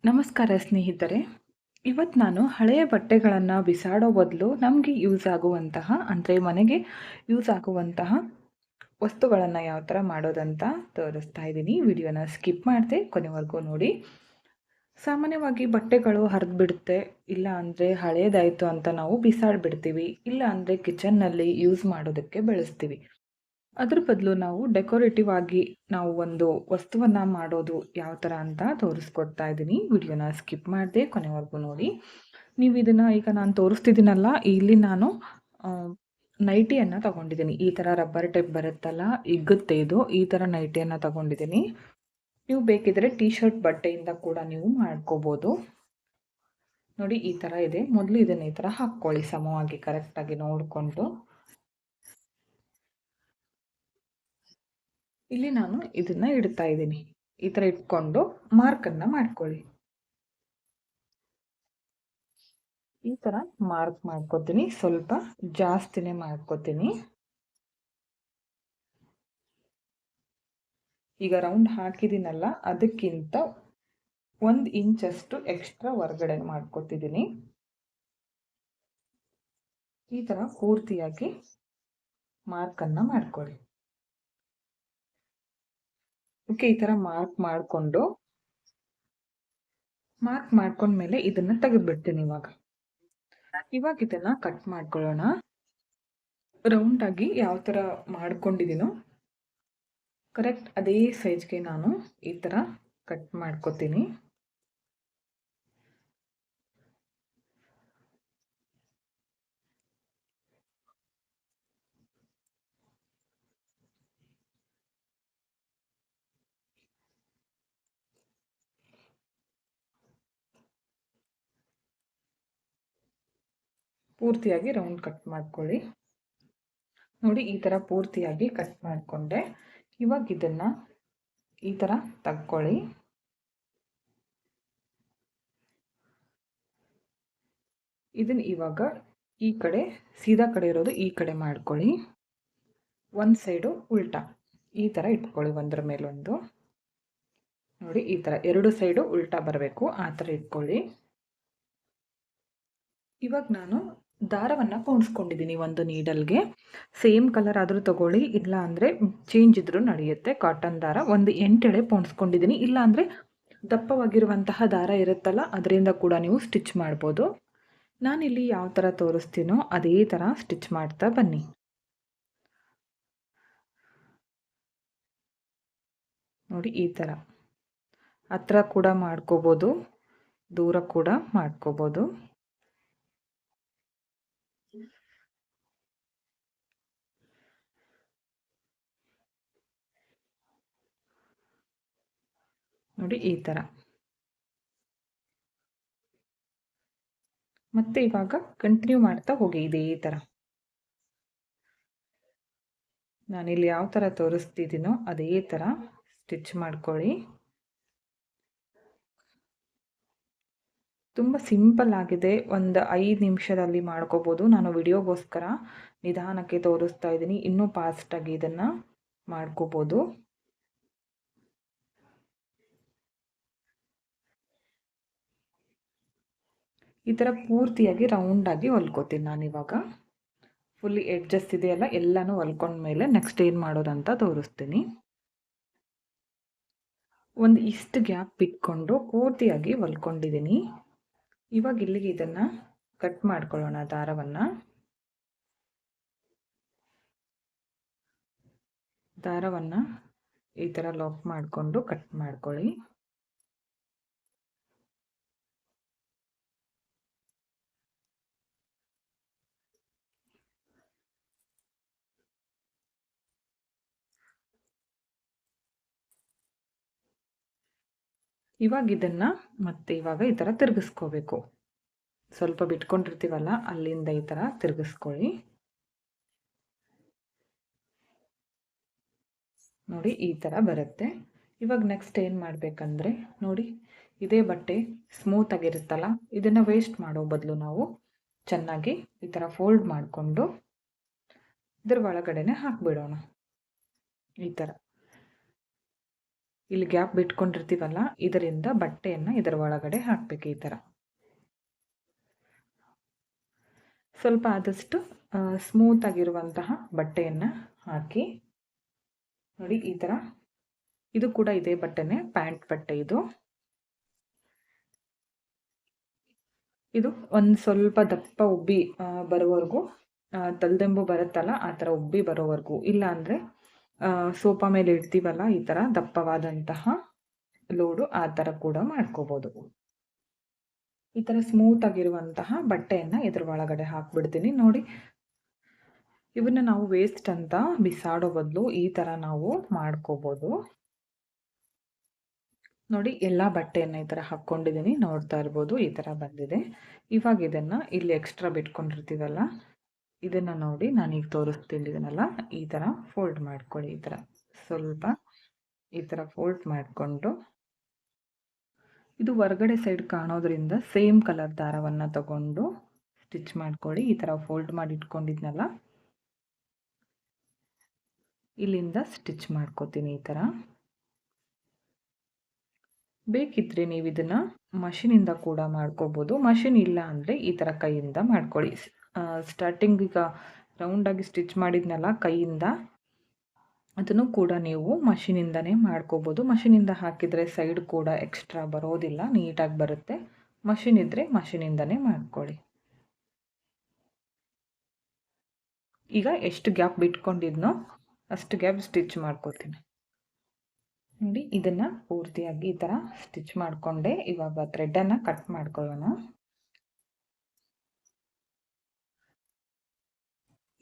ನಮಸ್ಕಾರ ಸ್ನೇಹಿತರೆ. ಇವತ್ತು ನಾನು ಹಳೆಯ ಬಟ್ಟೆಗಳನ್ನು ಬಿಸಾಡೋ ಬದಲು ನಮಗೆ ಯೂಸ್ ಆಗುವಂತಹ ಅಂದರೆ ಮನೆಗೆ ಯೂಸ್ ಆಗುವಂತಹ ವಸ್ತುಗಳನ್ನು ಯಾವ ಥರ ಮಾಡೋದಂತ ತೋರಿಸ್ತಾ ಇದ್ದೀನಿ. ವಿಡಿಯೋನ ಸ್ಕಿಪ್ ಮಾಡದೆ ಕೊನೆವರೆಗೂ ನೋಡಿ. ಸಾಮಾನ್ಯವಾಗಿ ಬಟ್ಟೆಗಳು ಹರಿದ್ಬಿಡುತ್ತೆ, ಇಲ್ಲ ಅಂದರೆ ಹಳೇದಾಯಿತು ಅಂತ ನಾವು ಬಿಸಾಡಿಬಿಡ್ತೀವಿ, ಇಲ್ಲ ಅಂದರೆ ಕಿಚನ್ನಲ್ಲಿ ಯೂಸ್ ಮಾಡೋದಕ್ಕೆ ಬಳಸ್ತೀವಿ. ಅದ್ರ ಬದಲು ನಾವು ಡೆಕೋರೇಟಿವ್ ಆಗಿ ನಾವು ಒಂದು ವಸ್ತುವನ್ನು ಮಾಡೋದು ಯಾವ ಥರ ಅಂತ ತೋರಿಸ್ಕೊಡ್ತಾ ಇದ್ದೀನಿ. ವಿಡಿಯೋನ ಸ್ಕಿಪ್ ಮಾಡದೆ ಕೊನೆವರೆಗೂ ನೋಡಿ. ನೀವು ಇದನ್ನು ಈಗ ನಾನು ತೋರಿಸ್ತಿದ್ದೀನಲ್ಲ, ಇಲ್ಲಿ ನಾನು ನೈಟಿಯನ್ನು ತಗೊಂಡಿದ್ದೀನಿ. ಈ ಥರ ರಬ್ಬರ್ ಟೈಪ್ ಬರುತ್ತಲ್ಲ, ಇಗುತ್ತೆ ಇದು. ಈ ಥರ ನೈಟಿಯನ್ನು ತಗೊಂಡಿದ್ದೀನಿ. ನೀವು ಬೇಕಿದ್ರೆ ಟೀ ಶರ್ಟ್ ಬಟ್ಟೆಯಿಂದ ಕೂಡ ನೀವು ಮಾಡ್ಕೋಬೋದು. ನೋಡಿ, ಈ ಥರ ಇದೆ. ಮೊದಲು ಇದನ್ನು ಈ ಥರ ಹಾಕ್ಕೊಳ್ಳಿ, ಸಮವಾಗಿ ಕರೆಕ್ಟಾಗಿ ನೋಡಿಕೊಂಡು. ಇಲ್ಲಿ ನಾನು ಇದನ್ನ ಇಡ್ತಾ ಇದ್ದೀನಿ. ಈ ಥರ ಇಟ್ಕೊಂಡು ಮಾರ್ಕನ್ನು ಮಾಡ್ಕೊಳ್ಳಿ. ಈ ಥರ ಮಾರ್ಕ್ ಮಾಡ್ಕೋತೀನಿ, ಸ್ವಲ್ಪ ಜಾಸ್ತಿನೇ ಮಾಡ್ಕೋತೀನಿ. ಈಗ ರೌಂಡ್ ಹಾಕಿದ್ದೀನಲ್ಲ, ಅದಕ್ಕಿಂತ 1 ಇಂಚಷ್ಟು ಎಕ್ಸ್ಟ್ರಾ ಹೊರಗಡೆ ಮಾಡ್ಕೋತಿದ್ದೀನಿ. ಈ ಥರ ಪೂರ್ತಿಯಾಗಿ ಮಾರ್ಕನ್ನು ಮಾಡ್ಕೊಳ್ಳಿ. ಓಕೆ, ಈ ಥರ ಮಾರ್ಕ್ ಮಾಡ್ಕೊಂಡ್ಮೇಲೆ ಇದನ್ನ ತೆಗೆದ್ಬಿಡ್ತೀನಿ. ಇವಾಗ ಇದನ್ನ ಕಟ್ ಮಾಡ್ಕೊಳ್ಳೋಣ. ರೌಂಡ್ ಆಗಿ ಯಾವ ಥರ ಮಾಡ್ಕೊಂಡಿದ್ದೀನೋ ಕರೆಕ್ಟ್ ಅದೇ ಸೈಜ್ಗೆ ನಾನು ಈ ಥರ ಕಟ್ ಮಾಡ್ಕೋತೀನಿ. ಪೂರ್ತಿಯಾಗಿ ರೌಂಡ್ ಕಟ್ ಮಾಡ್ಕೊಳ್ಳಿ. ನೋಡಿ, ಈ ಥರ ಪೂರ್ತಿಯಾಗಿ ಕಟ್ ಮಾಡಿಕೊಂಡೆ. ಇವಾಗ ಇದನ್ನು ಈ ಥರ ತಗೊಳ್ಳಿ. ಇದನ್ನು ಇವಾಗ ಈ ಕಡೆ ಸೀದಾ ಕಡೆ ಇರೋದು ಈ ಕಡೆ ಮಾಡ್ಕೊಳ್ಳಿ. ಒಂದು ಸೈಡು ಉಲ್ಟಾ ಈ ಥರ ಇಟ್ಕೊಳ್ಳಿ, ಒಂದರ ಮೇಲೊಂದು. ನೋಡಿ, ಈ ಥರ 2 ಸೈಡು ಉಲ್ಟಾ ಬರಬೇಕು, ಆ ಥರ ಇಟ್ಕೊಳ್ಳಿ. ಇವಾಗ ನಾನು ದಾರವನ್ನು ಪೋಣಿಸ್ಕೊಂಡಿದ್ದೀನಿ ಒಂದು ನೀಡಲ್ಗೆ. ಸೇಮ್ ಕಲರ್ ಆದರೂ ತಗೊಳ್ಳಿ, ಇಲ್ಲ ಅಂದರೆ ಚೇಂಜ್ ಇದ್ರೂ ನಡೆಯುತ್ತೆ. ಕಾಟನ್ ದಾರ ಒಂದು 8 ಎಳೆ ಪೋಣಿಸ್ಕೊಂಡಿದ್ದೀನಿ. ಇಲ್ಲ ಅಂದರೆ ದಪ್ಪವಾಗಿರುವಂತಹ ದಾರ ಇರುತ್ತಲ್ಲ, ಅದರಿಂದ ಕೂಡ ನೀವು ಸ್ಟಿಚ್ ಮಾಡ್ಬೋದು. ನಾನಿಲ್ಲಿ ಯಾವ ಥರ ತೋರಿಸ್ತೀನೋ ಅದೇ ಥರ ಸ್ಟಿಚ್ ಮಾಡ್ತಾ ಬನ್ನಿ. ನೋಡಿ, ಈ ಥರ ಹತ್ರ ಕೂಡ ಮಾಡ್ಕೋಬೋದು, ದೂರ ಕೂಡ ಮಾಡ್ಕೋಬೋದು. ನೋಡಿ, ಈ ಥರ. ಮತ್ತೆ ಇವಾಗ ಕಂಟಿನ್ಯೂ ಮಾಡ್ತಾ ಹೋಗಿ ಇದೇ ಥರ. ನಾನಿಲ್ಲಿ ಯಾವ ಥರ ತೋರಿಸ್ತಿದ್ದೀನೋ ಅದೇ ಥರ ಸ್ಟಿಚ್ ಮಾಡ್ಕೊಳ್ಳಿ. ತುಂಬ ಸಿಂಪಲ್ ಆಗಿದೆ, ಒಂದು 5 ನಿಮಿಷದಲ್ಲಿ ಮಾಡ್ಕೋಬೋದು. ನಾನು ವಿಡಿಯೋಗೋಸ್ಕರ ನಿಧಾನಕ್ಕೆ ತೋರಿಸ್ತಾ ಇದ್ದೀನಿ, ಇನ್ನೂ ಫಾಸ್ಟಾಗಿ ಇದನ್ನು ಮಾಡ್ಕೋಬೋದು. ಈ ಥರ ಪೂರ್ತಿಯಾಗಿ ರೌಂಡಾಗಿ ಹೊಲ್ಕೋತೀನಿ ನಾನಿವಾಗ. ಫುಲ್ಲಿ ಎಡ್ಜಸ್ ಇದೆಯಲ್ಲ, ಎಲ್ಲನೂ ಹೊಲ್ಕೊಂಡ್ಮೇಲೆ ನೆಕ್ಸ್ಟ್ ಏನು ಮಾಡೋದಂತ ತೋರಿಸ್ತೀನಿ. ಒಂದು ಇಷ್ಟು ಗ್ಯಾಪ್ ಬಿಟ್ಕೊಂಡು ಪೂರ್ತಿಯಾಗಿ ಹೊಲ್ಕೊಂಡಿದ್ದೀನಿ. ಇವಾಗ ಇಲ್ಲಿಗೆ ಇದನ್ನು ಕಟ್ ಮಾಡ್ಕೊಳ್ಳೋಣ. ದಾರವನ್ನು ಈ ಥರ ಲಾಕ್ ಮಾಡಿಕೊಂಡು ಕಟ್ ಮಾಡ್ಕೊಳ್ಳಿ. ಇವಾಗ ಇದನ್ನು ಮತ್ತೆ ಇವಾಗ ಈ ಥರ ತಿರುಗಿಸ್ಕೋಬೇಕು. ಸ್ವಲ್ಪ ಬಿಟ್ಕೊಂಡಿರ್ತೀವಲ್ಲ, ಅಲ್ಲಿಂದ ಈ ಥರ ತಿರುಗಿಸ್ಕೊಳ್ಳಿ. ನೋಡಿ, ಈ ಥರ ಬರುತ್ತೆ. ಇವಾಗ ನೆಕ್ಸ್ಟ್ ಏನು ಮಾಡಬೇಕಂದ್ರೆ, ನೋಡಿ, ಇದೇ ಬಟ್ಟೆ ಸ್ಮೂತ್ ಆಗಿರುತ್ತಲ್ಲ, ಇದನ್ನು ವೇಸ್ಟ್ ಮಾಡೋ ಬದಲು ನಾವು ಚೆನ್ನಾಗಿ ಈ ಥರ ಫೋಲ್ಡ್ ಮಾಡಿಕೊಂಡು ಇದ್ರ ಒಳಗಡೆನೆ ಹಾಕಿಬಿಡೋಣ. ಈ ಥರ ಇಲ್ಲಿ ಗ್ಯಾಪ್ ಬಿಟ್ಕೊಂಡಿರ್ತೀವಲ್ಲ, ಇದರಿಂದ ಬಟ್ಟೆಯನ್ನು ಇದರ ಒಳಗಡೆ ಹಾಕಬೇಕು. ಈ ಥರ ಸ್ವಲ್ಪ ಆದಷ್ಟು ಸ್ಮೂತ್ ಆಗಿರುವಂತಹ ಬಟ್ಟೆಯನ್ನು ಹಾಕಿ ನೋಡಿ. ಈ ಥರ ಇದು ಕೂಡ ಇದೇ ಬಟ್ಟೆನೇ, ಪ್ಯಾಂಟ್ ಬಟ್ಟೆ ಇದು. ಇದು ಒಂದು ಸ್ವಲ್ಪ ದಪ್ಪ ಉಬ್ಬಿ ಬರೋವರೆಗೂ, ತಲೆದಿಂಬು ಬರುತ್ತಲ್ಲ ಆ ಥರ ಉಬ್ಬಿ ಬರೋವರೆಗೂ, ಇಲ್ಲ ಅಂದರೆ ಸೋಫಾ ಮೇಲೆ ಇಡ್ತೀವಲ್ಲ ಈ ಥರ ದಪ್ಪವಾದಂತಹ ಲೋಡು, ಆ ಥರ ಕೂಡ ಮಾಡ್ಕೋಬೋದು. ಈ ಥರ ಸ್ಮೂತ್ ಆಗಿರುವಂತಹ ಬಟ್ಟೆಯನ್ನು ಇದ್ರ ಒಳಗಡೆ ಹಾಕ್ಬಿಡ್ತೀನಿ ನೋಡಿ. ಇವನ್ನ ನಾವು ವೇಸ್ಟ್ ಅಂತ ಬಿಸಾಡೋ ಬದಲು ಈ ಥರ ನಾವು ಮಾಡ್ಕೋಬೋದು. ನೋಡಿ, ಎಲ್ಲ ಬಟ್ಟೆಯನ್ನು ಈ ಥರ ಹಾಕ್ಕೊಂಡಿದ್ದೀನಿ, ನೋಡ್ತಾ ಇರ್ಬೋದು ಈ ಥರ ಬಂದಿದೆ. ಇವಾಗ ಇದನ್ನು ಇಲ್ಲಿ ಎಕ್ಸ್ಟ್ರಾ ಬಿಟ್ಕೊಂಡಿರ್ತೀವಲ್ಲ, ಇದನ್ನು ನೋಡಿ ನಾನೀಗ ತೋರಿಸ್ತಿದ್ದೀನಲ್ಲ, ಈ ಥರ ಫೋಲ್ಡ್ ಮಾಡ್ಕೊಳ್ಳಿ. ಈ ಥರ ಸ್ವಲ್ಪ ಈ ಥರ ಫೋಲ್ಡ್ ಮಾಡಿಕೊಂಡು, ಇದು ಹೊರಗಡೆ ಸೈಡ್ ಕಾಣೋದ್ರಿಂದ ಸೇಮ್ ಕಲರ್ ದಾರವನ್ನು ತಗೊಂಡು ಸ್ಟಿಚ್ ಮಾಡ್ಕೊಳ್ಳಿ. ಈ ಥರ ಫೋಲ್ಡ್ ಮಾಡಿ ಇಟ್ಕೊಂಡಿದ್ನಲ್ಲ, ಇಲ್ಲಿಂದ ಸ್ಟಿಚ್ ಮಾಡ್ಕೋತೀನಿ. ಈ ಥರ ಬೇಕಿದ್ರೆ ನೀವು ಇದನ್ನು ಮಷಿನಿಂದ ಕೂಡ ಮಾಡ್ಕೋಬೋದು. ಮಷಿನ್ ಇಲ್ಲ ಅಂದರೆ ಈ ಥರ ಕೈಯಿಂದ ಮಾಡ್ಕೊಳ್ಳಿ. ಸ್ಟಾರ್ಟಿಂಗ್ ಈಗ ರೌಂಡಾಗಿ ಸ್ಟಿಚ್ ಮಾಡಿದ್ನಲ್ಲ ಕೈಯಿಂದ, ಅದನ್ನು ಕೂಡ ನೀವು ಮಷಿನಿಂದನೇ ಮಾಡ್ಕೋಬೋದು. ಮಷಿನಿಂದ ಹಾಕಿದರೆ ಸೈಡ್ ಕೂಡ ಎಕ್ಸ್ಟ್ರಾ ಬರೋದಿಲ್ಲ, ನೀಟಾಗಿ ಬರುತ್ತೆ. ಮಷಿನ್ ಇದ್ದರೆ ಮಷಿನಿಂದನೇ ಮಾಡ್ಕೊಳ್ಳಿ. ಈಗ ಎಷ್ಟು ಗ್ಯಾಪ್ ಬಿಟ್ಕೊಂಡಿದ್ನೋ ಅಷ್ಟು ಗ್ಯಾಪ್ ಸ್ಟಿಚ್ ಮಾಡ್ಕೋತೀನಿ ನೋಡಿ. ಇದನ್ನು ಪೂರ್ತಿಯಾಗಿ ಈ ಥರ ಸ್ಟಿಚ್ ಮಾಡಿಕೊಂಡೆ. ಇವಾಗ ಥ್ರೆಡ್ಡನ್ನು ಕಟ್ ಮಾಡ್ಕೊಳ್ಳೋಣ.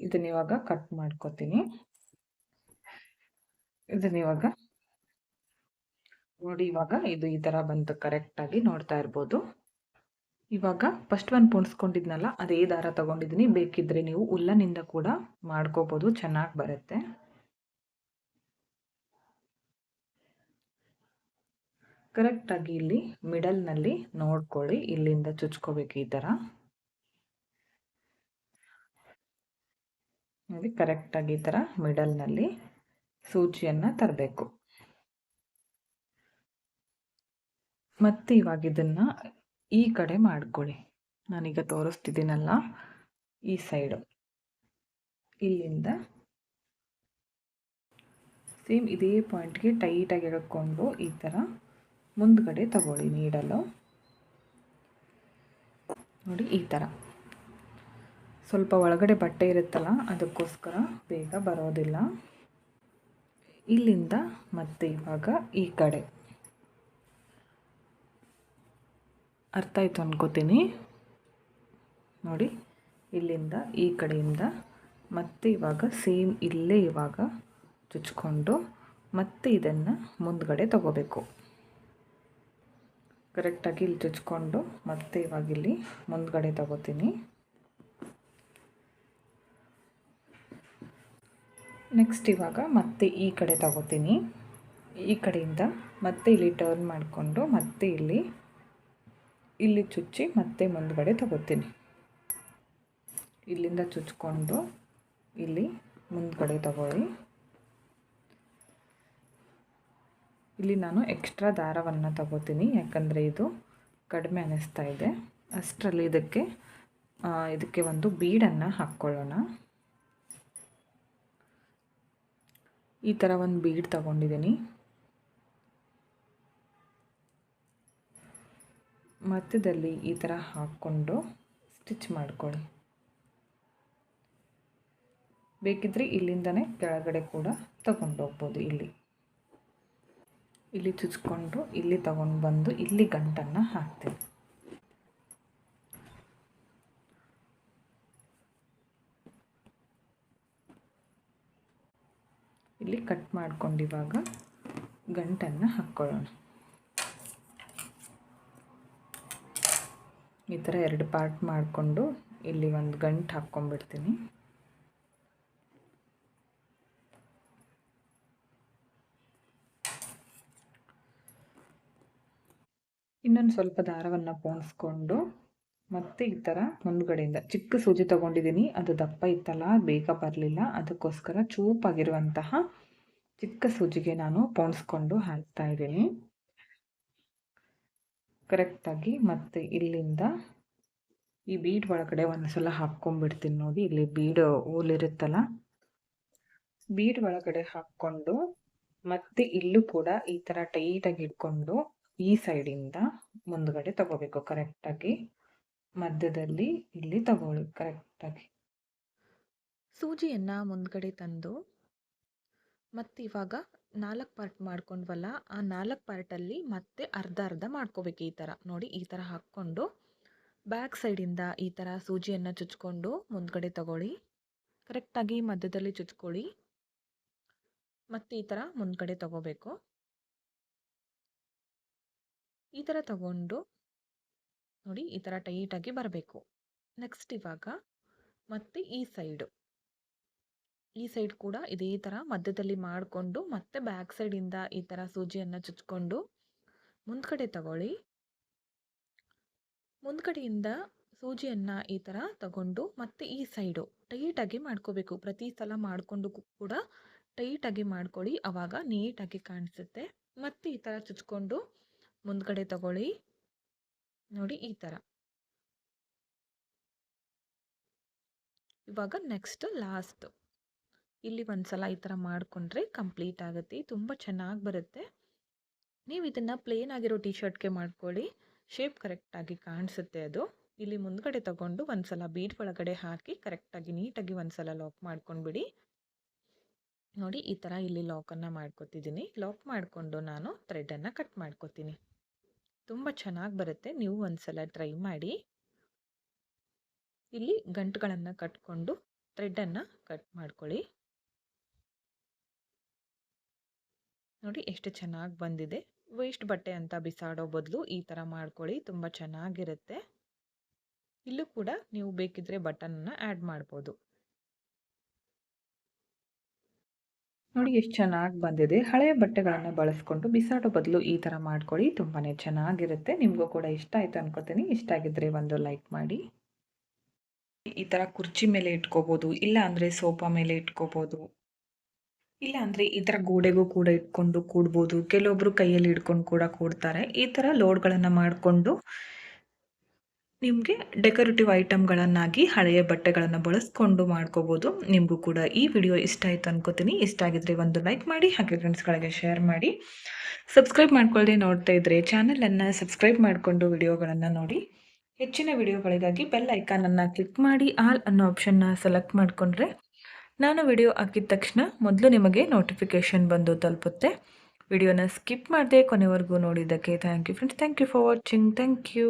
ಇದನ್ನ ಇವಾಗ ಕಟ್ ಮಾಡ್ಕೋತೀನಿ. ಇದನ್ನ ಇವಾಗ ನೋಡಿ, ಇವಾಗ ಇದು ಈ ಥರ ಬಂತು ಕರೆಕ್ಟಾಗಿ, ನೋಡ್ತಾ ಇರ್ಬೋದು. ಇವಾಗ ಫಸ್ಟ್ ಒಂದು ಪುಣ್ಸ್ಕೊಂಡಿದ್ನಲ್ಲ, ಅದೇ ದಾರ ತಗೊಂಡಿದ್ದೀನಿ. ಬೇಕಿದ್ರೆ ನೀವು ಉಲ್ಲನಿಂದ ಕೂಡ ಮಾಡ್ಕೋಬೋದು, ಚೆನ್ನಾಗಿ ಬರುತ್ತೆ. ಕರೆಕ್ಟಾಗಿ ಇಲ್ಲಿ ಮಿಡಲ್ನಲ್ಲಿ ನೋಡ್ಕೊಳ್ಳಿ, ಇಲ್ಲಿಂದ ಚುಚ್ಕೋಬೇಕು. ಈ ಥರ ನೋಡಿ, ಕರೆಕ್ಟಾಗಿ ಈ ಥರ ಮಿಡಲ್ನಲ್ಲಿ ಸೂಜಿಯನ್ನು ತರಬೇಕು. ಮತ್ತೆ ಇವಾಗ ಇದನ್ನು ಈ ಕಡೆ ಮಾಡ್ಕೊಳ್ಳಿ. ನಾನೀಗ ತೋರಿಸ್ತಿದ್ದೀನಲ್ಲ, ಈ ಸೈಡು ಇಲ್ಲಿಂದ ಸೇಮ್ ಇದೇ ಪಾಯಿಂಟ್ಗೆ ಟೈಟಾಗಿ ಎಳ್ಕೊಂಡು ಈ ಥರ ಮುಂದ್ಗಡೆ ತಗೊಳ್ಳಿ ನೀಡಲು. ನೋಡಿ, ಈ ಥರ ಸ್ವಲ್ಪ ಒಳಗಡೆ ಬಟ್ಟೆ ಇರುತ್ತಲ್ಲ, ಅದಕ್ಕೋಸ್ಕರ ಬೇಗ ಬರೋದಿಲ್ಲ. ಇಲ್ಲಿಂದ ಮತ್ತೆ ಇವಾಗ ಈ ಕಡೆ, ಅರ್ಥ ಆಯಿತು ಅನ್ಕೋತೀನಿ. ನೋಡಿ, ಇಲ್ಲಿಂದ ಈ ಕಡೆಯಿಂದ ಮತ್ತೆ ಇವಾಗ ಸೇಮ್ ಇಲ್ಲೇ ಇವಾಗ ಚುಚ್ಕೊಂಡು ಮತ್ತೆ ಇದನ್ನು ಮುಂದ್ಗಡೆ ತಗೋಬೇಕು. ಕರೆಕ್ಟಾಗಿ ಇಲ್ಲಿ ಚುಚ್ಕೊಂಡು ಮತ್ತೆ ಇವಾಗ ಇಲ್ಲಿ ಮುಂದ್ಗಡೆ ತಗೋತೀನಿ. ನೆಕ್ಸ್ಟ್ ಇವಾಗ ಮತ್ತೆ ಈ ಕಡೆ ತಗೋತೀನಿ. ಈ ಕಡೆಯಿಂದ ಮತ್ತೆ ಇಲ್ಲಿ ಟರ್ನ್ ಮಾಡಿಕೊಂಡು ಮತ್ತೆ ಇಲ್ಲಿ ಚುಚ್ಚಿ ಮತ್ತೆ ಮುಂದ್ಗಡೆ ತಗೋತೀನಿ. ಇಲ್ಲಿಂದ ಚುಚ್ಕೊಂಡು ಇಲ್ಲಿ ಮುಂದ್ಗಡೆ ತಗೊಳ್ಳಿ. ಇಲ್ಲಿ ನಾನು ಎಕ್ಸ್ಟ್ರಾ ದಾರವನ್ನು ತಗೋತೀನಿ, ಯಾಕಂದರೆ ಇದು ಕಡಿಮೆ ಅನ್ನಿಸ್ತಾ ಇದೆ. ಅಷ್ಟರಲ್ಲಿ ಇದಕ್ಕೆ ಒಂದು ಬೀಡನ್ನು ಹಾಕ್ಕೊಳ್ಳೋಣ. ಈ ಥರ ಒಂದು ಬೀಡ್ ತಗೊಂಡಿದ್ದೀನಿ. ಮಧ್ಯದಲ್ಲಿ ಈ ಥರ ಹಾಕ್ಕೊಂಡು ಸ್ಟಿಚ್ ಮಾಡ್ಕೊಳ್ಳಿ. ಬೇಕಿದ್ರೆ ಇಲ್ಲಿಂದನೇ ಕೆಳಗಡೆ ಕೂಡ ತಗೊಂಡು ಹೋಗ್ಬೋದು. ಇಲ್ಲಿ ಚುಚ್ಕೊಂಡು ಇಲ್ಲಿ ತಗೊಂಡು ಬಂದು ಇಲ್ಲಿ ಗಂಟನ್ನು ಹಾಕ್ತೀನಿ. ಇಲ್ಲಿ ಕಟ್ ಮಾಡ್ಕೊಂಡು ಇವಾಗ ಗಂಟನ್ನು ಹಾಕ್ಕೊಳ್ಳೋಣ. ಈ ಥರ 2 ಪಾರ್ಟ್ ಮಾಡಿಕೊಂಡು ಇಲ್ಲಿ ಒಂದು ಗಂಟು ಹಾಕ್ಕೊಂಡ್ಬಿಡ್ತೀನಿ. ಇನ್ನೊಂದು ಸ್ವಲ್ಪ ದಾರವನ್ನು ಪೋಣಿಸ್ಕೊಂಡು ಮತ್ತೆ ಈ ಥರ ಮುಂದ್ಗಡೆಯಿಂದ ಚಿಕ್ಕ ಸೂಜಿ ತೊಗೊಂಡಿದ್ದೀನಿ. ಅದು ದಪ್ಪ ಇತ್ತಲ್ಲ, ಬೇಗ ಬರಲಿಲ್ಲ, ಅದಕ್ಕೋಸ್ಕರ ಚೂಪಾಗಿರುವಂತಹ ಚಿಕ್ಕ ಸೂಜಿಗೆ ನಾನು ಪೋಣಿಸ್ಕೊಂಡು ಹಾಕ್ತಾ ಇದ್ದೀನಿ ಕರೆಕ್ಟಾಗಿ. ಮತ್ತು ಇಲ್ಲಿಂದ ಈ ಬೀಡ್ ಒಳಗಡೆ ಒಂದು ಸಲ ಹಾಕ್ಕೊಂಡ್ಬಿಡ್ತೀನಿ ನೋಡಿ. ಇಲ್ಲಿ ಬೀಡ್ ಹೂಲಿರುತ್ತಲ್ಲ, ಬೀಡ್ ಒಳಗಡೆ ಹಾಕ್ಕೊಂಡು ಮತ್ತೆ ಇಲ್ಲೂ ಕೂಡ ಈ ಥರ ಟೈಟಾಗಿ ಇಟ್ಕೊಂಡು ಈ ಸೈಡಿಂದ ಮುಂದ್ಗಡೆ ತಗೋಬೇಕು ಕರೆಕ್ಟಾಗಿ. ಮಧ್ಯದಲ್ಲಿ ಇಲ್ಲಿ ತಗೊಳ್ಳಿ ಕರೆಕ್ಟಾಗಿ. ಸೂಜಿಯನ್ನು ಮುಂದ್ಗಡೆ ತಂದು ಮತ್ತು ಇವಾಗ 4 ಪಾರ್ಟ್ ಮಾಡ್ಕೊಂಡ್ವಲ್ಲ, ಆ 4 ಪಾರ್ಟಲ್ಲಿ ಮತ್ತೆ ಅರ್ಧ ಅರ್ಧ ಮಾಡ್ಕೋಬೇಕು. ಈ ಥರ ನೋಡಿ, ಈ ಥರ ಹಾಕ್ಕೊಂಡು ಬ್ಯಾಕ್ ಸೈಡಿಂದ ಈ ಥರ ಸೂಜಿಯನ್ನು ಚುಚ್ಕೊಂಡು ಮುಂದ್ಗಡೆ ತಗೊಳ್ಳಿ. ಕರೆಕ್ಟಾಗಿ ಮಧ್ಯದಲ್ಲಿ ಚುಚ್ಕೊಳ್ಳಿ. ಮತ್ತು ಈ ಥರ ಮುಂದ್ಗಡೆ ತಗೋಬೇಕು. ಈ ಥರ ತಗೊಂಡು ನೋಡಿ, ಈ ಥರ ಟೈಟಾಗಿ ಬರಬೇಕು. ನೆಕ್ಸ್ಟ್ ಇವಾಗ ಮತ್ತೆ ಈ ಸೈಡ್ ಕೂಡ ಇದೇ ಥರ ಮಧ್ಯದಲ್ಲಿ ಮಾಡಿಕೊಂಡು ಮತ್ತೆ ಬ್ಯಾಕ್ ಸೈಡಿಂದ ಈ ಥರ ಸೂಜಿಯನ್ನು ಚುಚ್ಕೊಂಡು ಮುಂದ್ಗಡೆ ತಗೊಳ್ಳಿ. ಮುಂದ್ಗಡೆಯಿಂದ ಸೂಜಿಯನ್ನು ಈ ಥರ ತಗೊಂಡು ಮತ್ತೆ ಈ ಸೈಡು ಟೈಟಾಗಿ ಮಾಡ್ಕೋಬೇಕು. ಪ್ರತಿ ಸಲ ಮಾಡಿಕೊಂಡು ಕೂಡ ಟೈಟಾಗಿ ಮಾಡ್ಕೊಳ್ಳಿ, ಆವಾಗ ನೀಟಾಗಿ ಕಾಣಿಸುತ್ತೆ. ಮತ್ತೆ ಈ ಥರ ಚುಚ್ಕೊಂಡು ಮುಂದ್ಗಡೆ ತಗೊಳ್ಳಿ. ನೋಡಿ ಈ ಥರ. ಇವಾಗ ನೆಕ್ಸ್ಟ್ ಲಾಸ್ಟ್ ಇಲ್ಲಿ ಒಂದು ಸಲ ಈ ಥರ ಮಾಡಿಕೊಂಡ್ರೆ ಕಂಪ್ಲೀಟ್ ಆಗುತ್ತೆ. ತುಂಬ ಚೆನ್ನಾಗಿ ಬರುತ್ತೆ. ನೀವು ಇದನ್ನು ಪ್ಲೇನ್ ಆಗಿರೋ ಟಿ ಶರ್ಟ್ಗೆ ಮಾಡ್ಕೊಳ್ಳಿ, ಶೇಪ್ ಕರೆಕ್ಟಾಗಿ ಕಾಣಿಸುತ್ತೆ ಅದು. ಇಲ್ಲಿ ಮುಂದ್ಗಡೆ ತಗೊಂಡು ಒಂದು ಸಲ ಬೀಡ್ ಒಳಗಡೆ ಹಾಕಿ ಕರೆಕ್ಟಾಗಿ ನೀಟಾಗಿ ಒಂದು ಸಲ ಲಾಕ್ ಮಾಡ್ಕೊಂಡ್ಬಿಡಿ. ನೋಡಿ ಈ ಥರ ಇಲ್ಲಿ ಲಾಕನ್ನು ಮಾಡ್ಕೊತಿದ್ದೀನಿ. ಲಾಕ್ ಮಾಡಿಕೊಂಡು ನಾನು ಥ್ರೆಡನ್ನು ಕಟ್ ಮಾಡ್ಕೊತೀನಿ. ತುಂಬ ಚೆನ್ನಾಗಿ ಬರುತ್ತೆ, ನೀವು ಒಂದು ಸಲ ಟ್ರೈ ಮಾಡಿ. ಇಲ್ಲಿ ಗಂಟುಗಳನ್ನು ಕಟ್ಕೊಂಡು ಥ್ರೆಡನ್ನು ಕಟ್ ಮಾಡ್ಕೊಳ್ಳಿ. ನೋಡಿ ಎಷ್ಟು ಚೆನ್ನಾಗಿ ಬಂದಿದೆ. ವೇಸ್ಟ್ ಬಟ್ಟೆ ಅಂತ ಬಿಸಾಡೋ ಬದಲು ಈ ಥರ ಮಾಡ್ಕೊಳ್ಳಿ, ತುಂಬ ಚೆನ್ನಾಗಿರುತ್ತೆ. ಇಲ್ಲೂ ಕೂಡ ನೀವು ಬೇಕಿದ್ರೆ ಬಟನ್ನ ಆ್ಯಡ್ ಮಾಡ್ಬೋದು. ನೋಡಿ ಎಷ್ಟು ಚೆನ್ನಾಗಿ ಬಂದಿದೆ. ಹಳೆಯ ಬಟ್ಟೆಗಳನ್ನು ಬಳಸ್ಕೊಂಡು ಬಿಸಾಡೋ ಬದಲು ಈ ಥರ ಮಾಡ್ಕೊಳ್ಳಿ, ತುಂಬಾ ಚೆನ್ನಾಗಿರುತ್ತೆ. ನಿಮಗೂ ಕೂಡ ಇಷ್ಟ ಆಯಿತು ಅನ್ಕೋತೀನಿ. ಇಷ್ಟ ಆಗಿದ್ರೆ ಒಂದು ಲೈಕ್ ಮಾಡಿ. ಈ ಥರ ಕುರ್ಚಿ ಮೇಲೆ ಇಟ್ಕೋಬೋದು, ಇಲ್ಲ ಅಂದರೆ ಸೋಫಾ ಮೇಲೆ ಇಟ್ಕೋಬೋದು, ಇಲ್ಲ ಅಂದರೆ ಈ ಥರ ಗೋಡೆಗೂ ಕೂಡ ಇಟ್ಕೊಂಡು ಕೂಡ್ಬೋದು. ಕೆಲವೊಬ್ಬರು ಕೈಯಲ್ಲಿ ಹಿಡ್ಕೊಂಡು ಕೂಡ ಕೂಡ್ತಾರೆ. ಈ ಥರ ಲೋಡ್ಗಳನ್ನು ಮಾಡಿಕೊಂಡು ನಿಮಗೆ ಡೆಕೋರೇಟಿವ್ ಐಟಮ್ಗಳನ್ನಾಗಿ ಹಳೆಯ ಬಟ್ಟೆಗಳನ್ನು ಬಳಸ್ಕೊಂಡು ಮಾಡ್ಕೋಬೋದು. ನಿಮಗೂ ಕೂಡ ಈ ವಿಡಿಯೋ ಇಷ್ಟ ಆಯಿತು ಅನ್ಕೋತೀನಿ. ಇಷ್ಟ ಆಗಿದ್ರೆ ಒಂದು ಲೈಕ್ ಮಾಡಿ, ಹಾಗೆ ಫ್ರೆಂಡ್ಸ್ಗಳಿಗೆ ಶೇರ್ ಮಾಡಿ. ಸಬ್ಸ್ಕ್ರೈಬ್ ಮಾಡ್ಕೊಳ್ಳದೆ ನೋಡ್ತಾ ಇದ್ದರೆ ಚಾನಲನ್ನು ಸಬ್ಸ್ಕ್ರೈಬ್ ಮಾಡಿಕೊಂಡು ವಿಡಿಯೋಗಳನ್ನು ನೋಡಿ. ಹೆಚ್ಚಿನ ವಿಡಿಯೋಗಳಿಗಾಗಿ ಬೆಲ್ ಐಕಾನನ್ನು ಕ್ಲಿಕ್ ಮಾಡಿ ಆಲ್ ಅನ್ನೋ ಆಪ್ಷನ್ನ ಸೆಲೆಕ್ಟ್ ಮಾಡಿಕೊಂಡ್ರೆ ನಾನು ವಿಡಿಯೋ ಹಾಕಿದ ತಕ್ಷಣ ಮೊದಲು ನಿಮಗೆ ನೋಟಿಫಿಕೇಷನ್ ಬಂದು ತಲುಪುತ್ತೆ. ವಿಡಿಯೋನ ಸ್ಕಿಪ್ ಮಾಡದೆ ಕೊನೆವರೆಗೂ ನೋಡಿದ್ದಕ್ಕೆ thank you friends. Thank you for watching. Thank you.